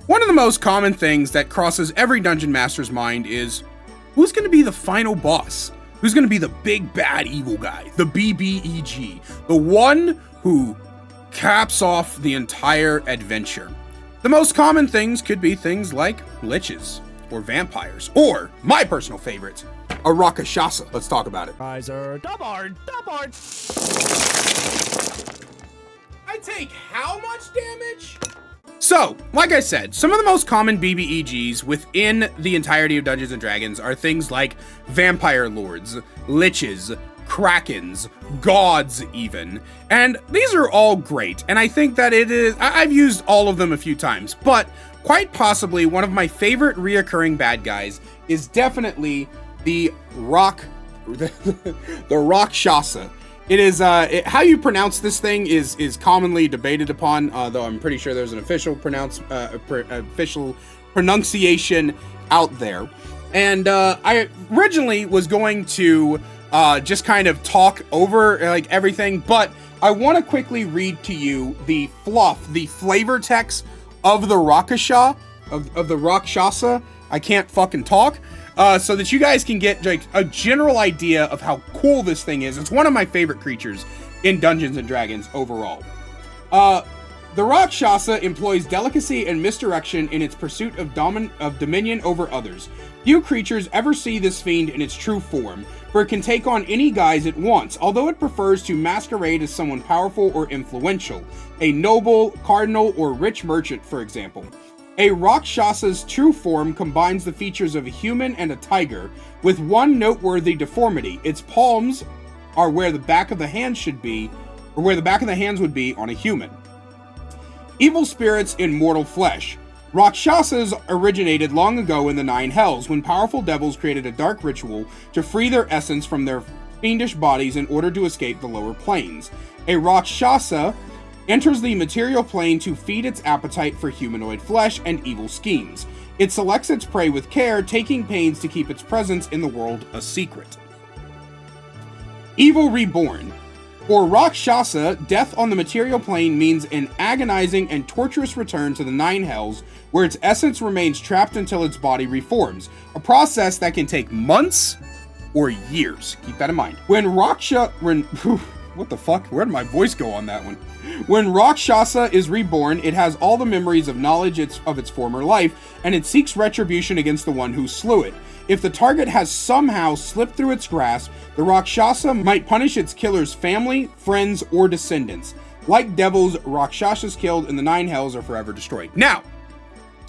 One of the most common things that crosses every dungeon master's mind is, who's going to be the final boss? Who's going to be the big bad evil guy? The BBEG. The one who caps off the entire adventure. The most common things could be things like liches, or vampires, or, my personal favorite, a Rakshasa. Let's talk about it. Riser, double. I take how much damage? So, like I said, some of the most common BBEGs within the entirety of Dungeons & Dragons are things like vampire lords, liches, krakens, gods even, and these are all great, and I think that I've used all of them a few times, but quite possibly one of my favorite reoccurring bad guys is definitely the Rakshasa. It is, how you pronounce this thing is commonly debated upon, though I'm pretty sure there's an official pronunciation out there. And I originally was going to just kind of talk over like everything, but I want to quickly read to you the flavor text of the Rakshasa, of the Rakshasa. I can't fucking talk. So that you guys can get like a general idea of how cool this thing is. It's one of my favorite creatures in Dungeons & Dragons overall. The Rakshasa employs delicacy and misdirection in its pursuit of dominion over others. Few creatures ever see this fiend in its true form, for it can take on any guise it wants, although it prefers to masquerade as someone powerful or influential, a noble, cardinal, or rich merchant, for example. A Rakshasa's true form combines the features of a human and a tiger, with one noteworthy deformity. Its palms are where the back of the hands should be, or where the back of the hands would be on a human. Evil spirits in mortal flesh. Rakshasas originated long ago in the Nine Hells, when powerful devils created a dark ritual to free their essence from their fiendish bodies in order to escape the lower planes. A Rakshasa enters the material plane to feed its appetite for humanoid flesh and evil schemes. It selects its prey with care, taking pains to keep its presence in the world a secret. Evil Reborn. For Rakshasa, death on the material plane means an agonizing and torturous return to the Nine Hells, where its essence remains trapped until its body reforms, a process that can take months or years. Keep that in mind. What the fuck? Where did my voice go on that one? When Rakshasa is reborn, it has all the memories of knowledge of its former life, and it seeks retribution against the one who slew it. If the target has somehow slipped through its grasp, the Rakshasa might punish its killer's family, friends, or descendants. Like devils, Rakshasas killed in the Nine Hells are forever destroyed. Now,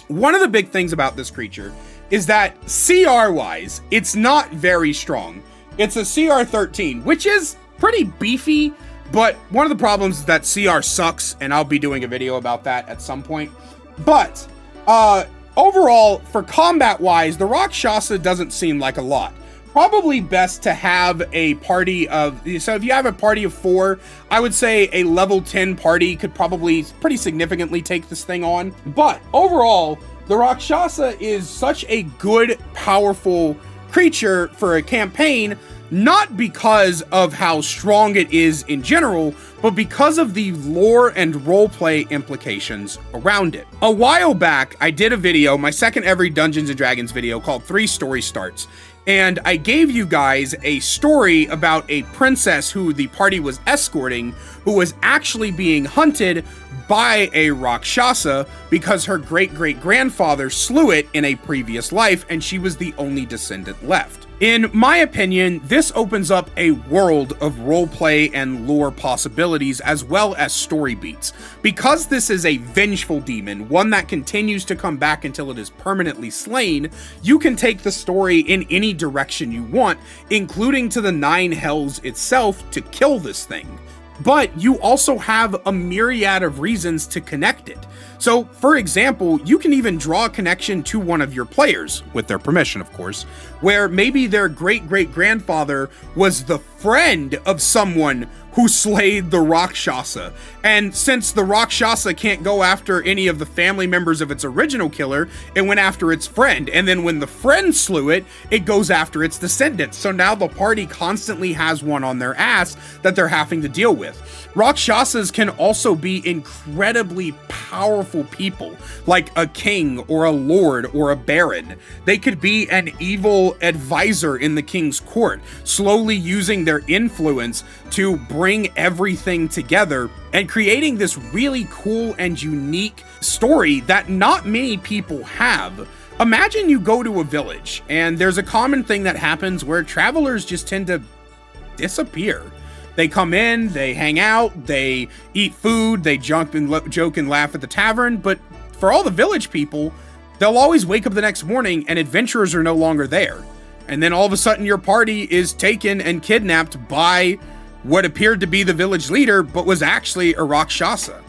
one of the big things about this creature is that CR-wise, it's not very strong. It's a CR 13, which is pretty beefy, but one of the problems is that CR sucks, and I'll be doing a video about that at some point. But overall, for combat-wise, the Rakshasa doesn't seem like a lot. Probably best to have a party of, so if you have a party of 4, I would say a level 10 party could probably pretty significantly take this thing on. But overall, the Rakshasa is such a good, powerful creature for a campaign, not because of how strong it is in general, but because of the lore and roleplay implications around it. A while back, I did a video, my second ever Dungeons & Dragons video, called 3 Story Starts, and I gave you guys a story about a princess who the party was escorting, who was actually being hunted by a Rakshasa because her great-great-grandfather slew it in a previous life, and she was the only descendant left. In my opinion, this opens up a world of roleplay and lore possibilities as well as story beats. Because this is a vengeful demon, one that continues to come back until it is permanently slain, you can take the story in any direction you want, including to the Nine Hells itself to kill this thing. But you also have a myriad of reasons to connect it. So, for example, you can even draw a connection to one of your players, with their permission, of course, where maybe their great-great-grandfather was the friend of someone who slayed the Rakshasa. And since the Rakshasa can't go after any of the family members of its original killer, it went after its friend. And then when the friend slew it, it goes after its descendants. So now the party constantly has one on their ass that they're having to deal with. Rakshasas can also be incredibly powerful people, like a king or a lord or a baron. They could be an evil advisor in the king's court, slowly using their influence to bring everything together and creating this really cool and unique story that not many people have. Imagine you go to a village and there's a common thing that happens where travelers just tend to disappear. They come in, they hang out, they eat food, they joke and laugh at the tavern, but for all the village people, they'll always wake up the next morning and adventurers are no longer there. And then all of a sudden your party is taken and kidnapped by what appeared to be the village leader, but was actually a Rakshasa.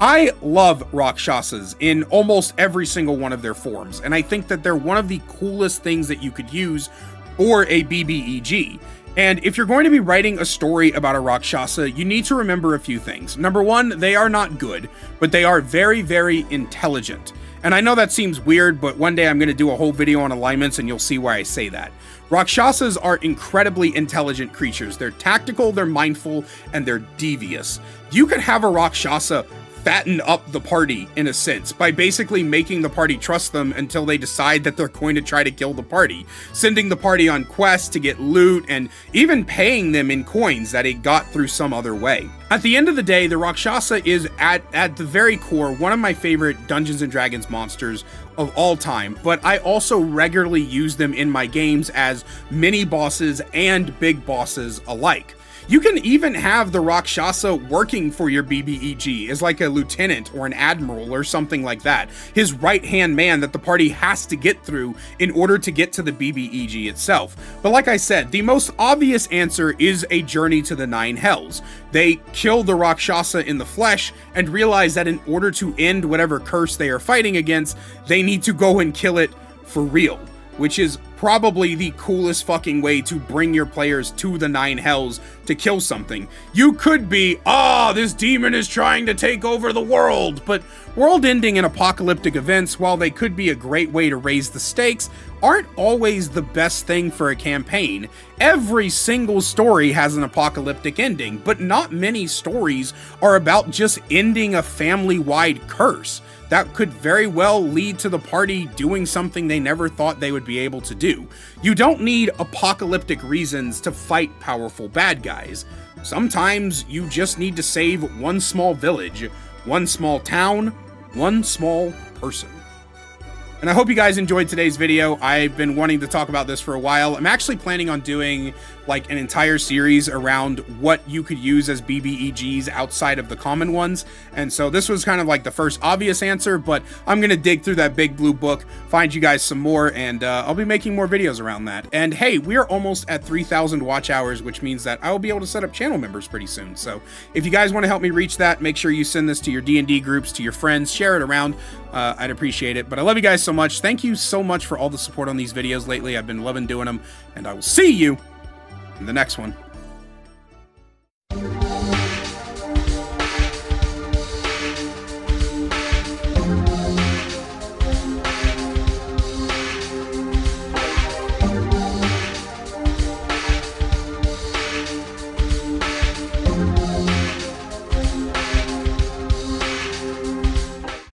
I love Rakshasas in almost every single one of their forms, and I think that they're one of the coolest things that you could use for a BBEG. And if you're going to be writing a story about a Rakshasa, you need to remember a few things. Number one, they are not good, but they are very, very intelligent. And I know that seems weird, but one day I'm going to do a whole video on alignments and you'll see why I say that. Rakshasas are incredibly intelligent creatures. They're tactical, they're mindful, and they're devious. You could have a Rakshasa fatten up the party in a sense by basically making the party trust them until they decide that they're going to try to kill the party, sending the party on quests to get loot, and even paying them in coins that it got through some other way. At the end of the day, the Rakshasa is at the very core one of my favorite Dungeons & Dragons monsters of all time, but I also regularly use them in my games as mini bosses and big bosses alike. You can even have the Rakshasa working for your BBEG as like a lieutenant or an admiral or something like that. His right-hand man that the party has to get through in order to get to the BBEG itself. But like I said, the most obvious answer is a journey to the 9 hells. They kill the Rakshasa in the flesh and realize that in order to end whatever curse they are fighting against, they need to go and kill it for real, which is probably the coolest fucking way to bring your players to the 9 hells to kill something. You could be, this demon is trying to take over the world, but world-ending and apocalyptic events, while they could be a great way to raise the stakes, aren't always the best thing for a campaign. Every single story has an apocalyptic ending, but not many stories are about just ending a family-wide curse. That could very well lead to the party doing something they never thought they would be able to do. You don't need apocalyptic reasons to fight powerful bad guys. Sometimes you just need to save one small village, one small town, one small person. And I hope you guys enjoyed today's video. I've been wanting to talk about this for a while. I'm actually planning on doing like an entire series around what you could use as BBEGs outside of the common ones. And so this was kind of like the first obvious answer, but I'm going to dig through that big blue book, find you guys some more, and I'll be making more videos around that. And hey, we are almost at 3,000 watch hours, which means that I will be able to set up channel members pretty soon. So if you guys want to help me reach that, make sure you send this to your D&D groups, to your friends, share it around. I'd appreciate it. But I love you guys so much. Thank you so much for all the support on these videos lately. I've been loving doing them, and I will see you in the next one.